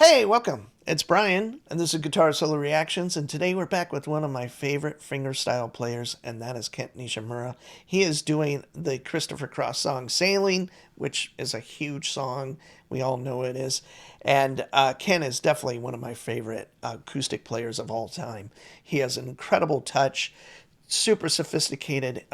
Hey, welcome. It's Brian, and this is Guitar Solo Reactions, and today we're back with one of my favorite fingerstyle players, and that is Kent Nishimura. He is doing the Christopher Cross song Sailing, which is a huge song. We all know it is. And Ken is definitely one of my favorite acoustic players of all time. He has an incredible touch, super sophisticated,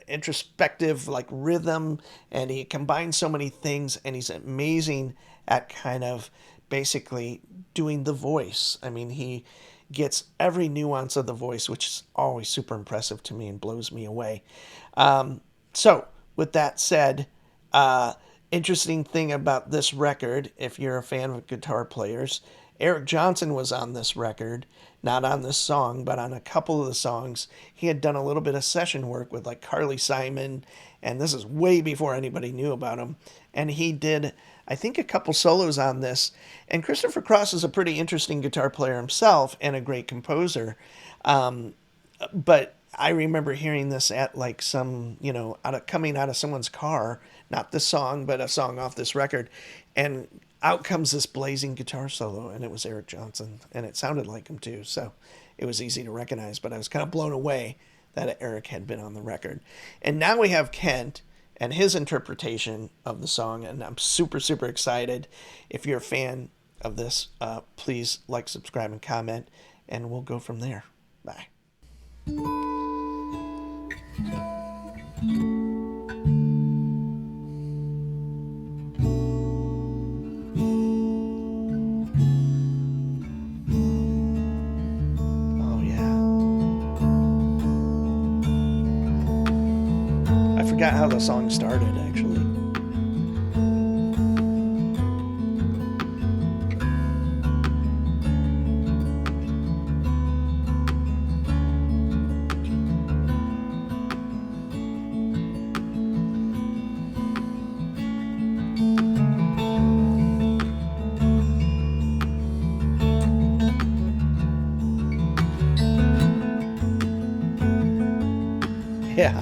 introspective, like rhythm, and he combines so many things, and he's amazing at kind of basically doing the voice. I mean, he gets every nuance of the voice, which is always super impressive to me and blows me away. So, with that said, interesting thing about this record, if you're a fan of guitar players, Eric Johnson was on this record, not on this song, but on a couple of the songs. He had done a little bit of session work with like Carly Simon, and this is way before anybody knew about him. And he did, I think, a couple solos on this. And Christopher Cross is a pretty interesting guitar player himself and a great composer. But I remember hearing this at like some, coming out of someone's car, not this song, but a song off this record. And out comes this blazing guitar solo, and it was Eric Johnson, and it sounded like him too. So it was easy to recognize, but I was kind of blown away that Eric had been on the record. And now we have Kent and his interpretation of the song, and I'm super, super excited. If you're a fan of this, please like, subscribe, and comment, and we'll go from there. Bye. Oh, yeah. I forgot how the song started, actually. Yeah.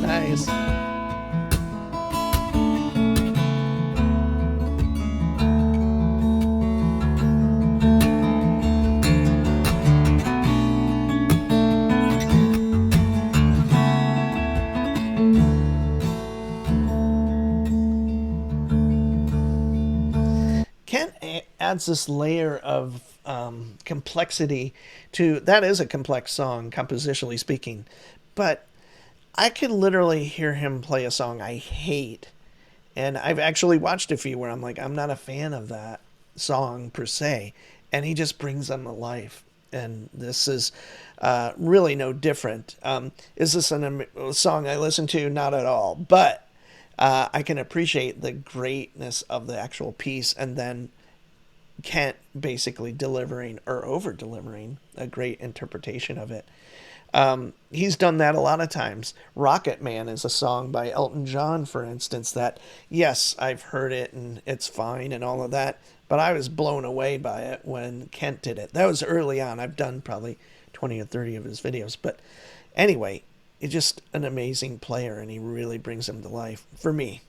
Nice. Kent adds this layer of complexity to that is a complex song, compositionally speaking, but I could literally hear him play a song I hate. And I've actually watched a few where I'm like, I'm not a fan of that song per se. And he just brings them to life. And this is really no different. Is this a song I listen to? Not at all. But I can appreciate the greatness of the actual piece, and then Kent basically delivering or over delivering a great interpretation of it. He's done that a lot of times. Rocket Man is a song by Elton John, for instance, that, yes, I've heard it and it's fine and all of that, but I was blown away by it when Kent did it. That was early on. I've done probably 20 or 30 of his videos. But anyway, he's just an amazing player, and he really brings him to life for me.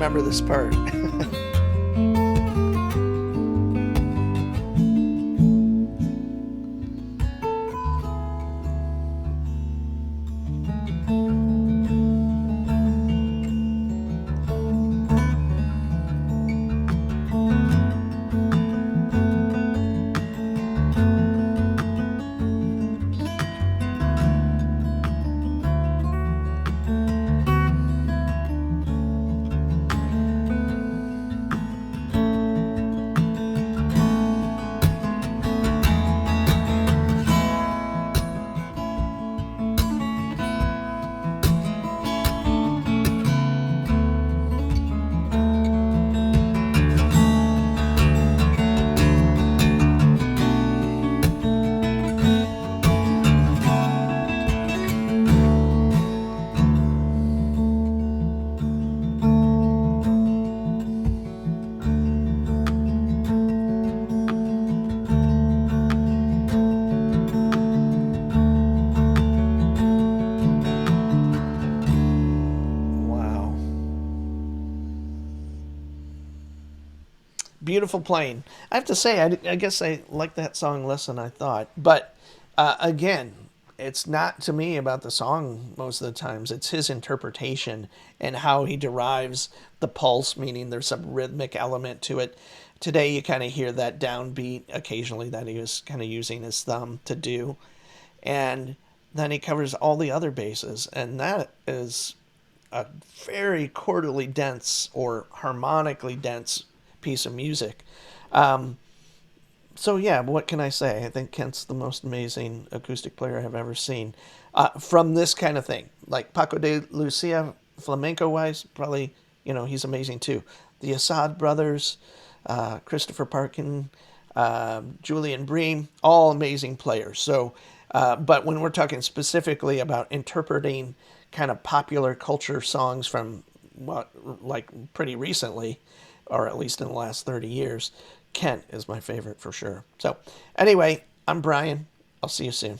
remember this part. Wow. Beautiful playing. I have to say, I guess I like that song less than I thought. But again, it's not to me about the song most of the times. It's his interpretation and how he derives the pulse, meaning there's some rhythmic element to it. Today, you kind of hear that downbeat occasionally that he was kind of using his thumb to do. And then he covers all the other bases. And that is a very chordally dense or harmonically dense piece of music. Um, so yeah, what can I say? I think Kent's the most amazing acoustic player I've ever seen. From this kind of thing, like Paco de Lucia, flamenco wise, probably he's amazing too. The Assad brothers, Christopher Parkin, Julian Bream, all amazing players. So, but when we're talking specifically about interpreting kind of popular culture songs from what, like pretty recently, or at least in the last 30 years, Kent is my favorite for sure. So, anyway, I'm Brian. I'll see you soon.